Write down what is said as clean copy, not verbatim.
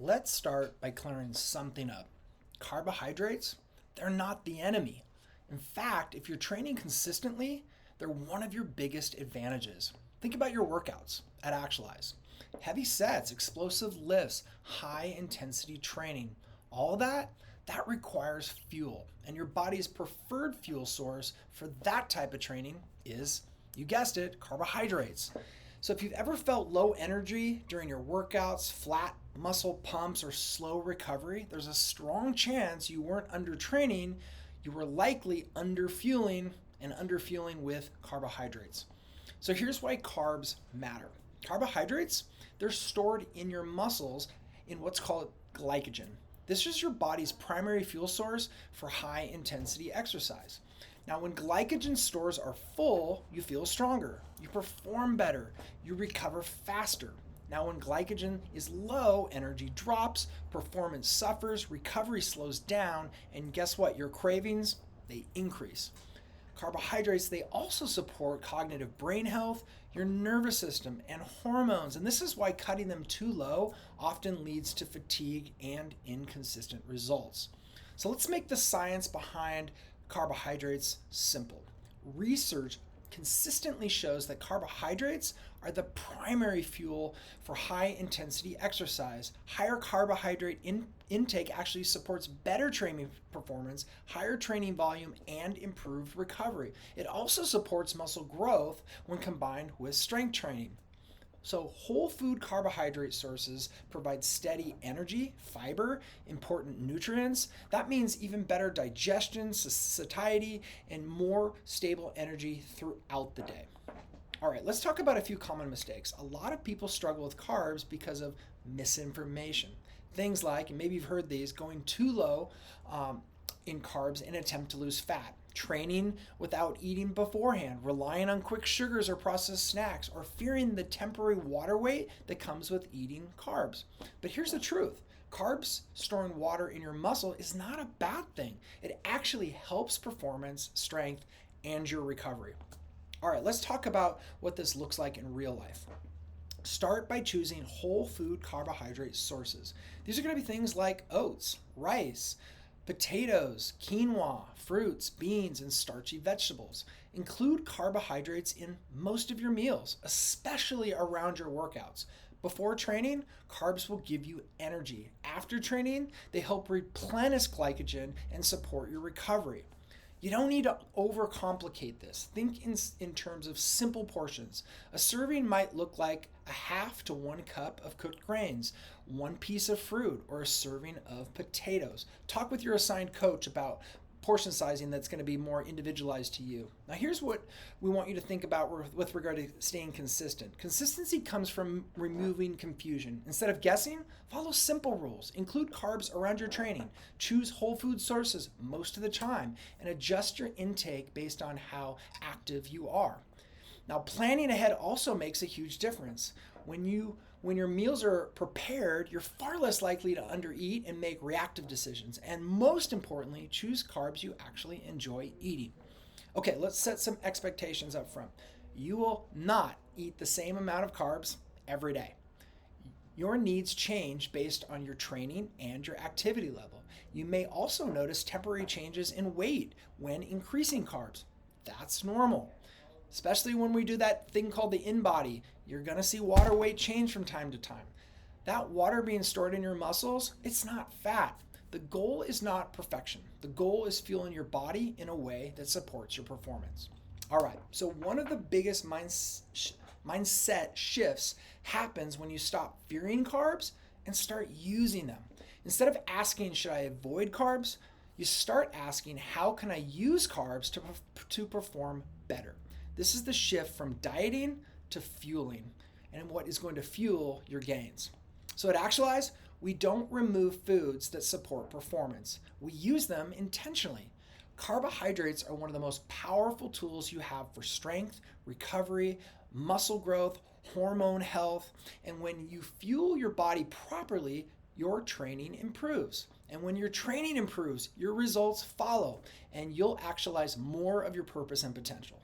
Let's start by clearing something up. Carbohydrates, they're not the enemy. In fact, if you're training consistently, they're one of your biggest advantages. Think about your workouts at Actualize. Heavy sets, explosive lifts, high intensity training, all that requires fuel. And your body's preferred fuel source for that type of training is, you guessed it, carbohydrates. So if you've ever felt low energy during your workouts, flat muscle pumps, or slow recovery, there's a strong chance you weren't under training, you were likely underfueling and underfueling with carbohydrates. So here's why carbs matter. Carbohydrates, they're stored in your muscles in what's called glycogen. This is your body's primary fuel source for high intensity exercise. Now, when glycogen stores are full, you feel stronger, you perform better, you recover faster. Now, when glycogen is low, energy drops, performance suffers, recovery slows down, and guess what? Your cravings, they increase. Carbohydrates, they also support cognitive brain health, your nervous system, and hormones. And this is why cutting them too low often leads to fatigue and inconsistent results. So let's make the science behind carbohydrates simple. Research consistently shows that carbohydrates are the primary fuel for high intensity exercise. Higher carbohydrate intake actually supports better training performance, higher training volume, and improved recovery. It also supports muscle growth when combined with strength training. So whole food carbohydrate sources provide steady energy, fiber, important nutrients. That means even better digestion, satiety, and more stable energy throughout the day. All right, let's talk about a few common mistakes. A lot of people struggle with carbs because of misinformation. Things like, and maybe you've heard these, going too low in carbs in an attempt to lose fat, training without eating beforehand, relying on quick sugars or processed snacks, or fearing the temporary water weight that comes with eating carbs. But here's the truth. Carbs storing water in your muscle is not a bad thing. It actually helps performance, strength, and your recovery. All right, let's talk about what this looks like in real life. Start by choosing whole food carbohydrate sources. These are going to be things like oats, rice, potatoes, quinoa, fruits, beans, and starchy vegetables. Include carbohydrates in most of your meals, especially around your workouts. Before training, carbs will give you energy. After training, they help replenish glycogen and support your recovery. You don't need to overcomplicate this. Think in terms of simple portions. A serving might look like a half to 1 cup of cooked grains, 1 piece of fruit, or a serving of potatoes. Talk with your assigned coach about portion sizing that's going to be more individualized to you. Now, here's what we want you to think about with regard to staying consistent. Consistency comes from removing confusion. Instead of guessing, follow simple rules. Include carbs around your training. Choose whole food sources most of the time, and adjust your intake based on how active you are. Now, planning ahead also makes a huge difference. When your meals are prepared, you're far less likely to undereat and make reactive decisions. And most importantly, choose carbs you actually enjoy eating. Okay, let's set some expectations up front. You will not eat the same amount of carbs every day. Your needs change based on your training and your activity level. You may also notice temporary changes in weight when increasing carbs. That's normal. Especially when we do that thing called the in-body, you're going to see water weight change from time to time. That water being stored in your muscles, it's not fat. The goal is not perfection. The goal is fueling your body in a way that supports your performance. All right, so one of the biggest mindset shifts happens when you stop fearing carbs and start using them. Instead of asking, should I avoid carbs? You start asking, how can I use carbs to perform better? This is the shift from dieting to fueling, and what is going to fuel your gains. So at Actualize, we don't remove foods that support performance. We use them intentionally. Carbohydrates are one of the most powerful tools you have for strength, recovery, muscle growth, hormone health, and when you fuel your body properly, your training improves. And when your training improves, your results follow, and you'll actualize more of your purpose and potential.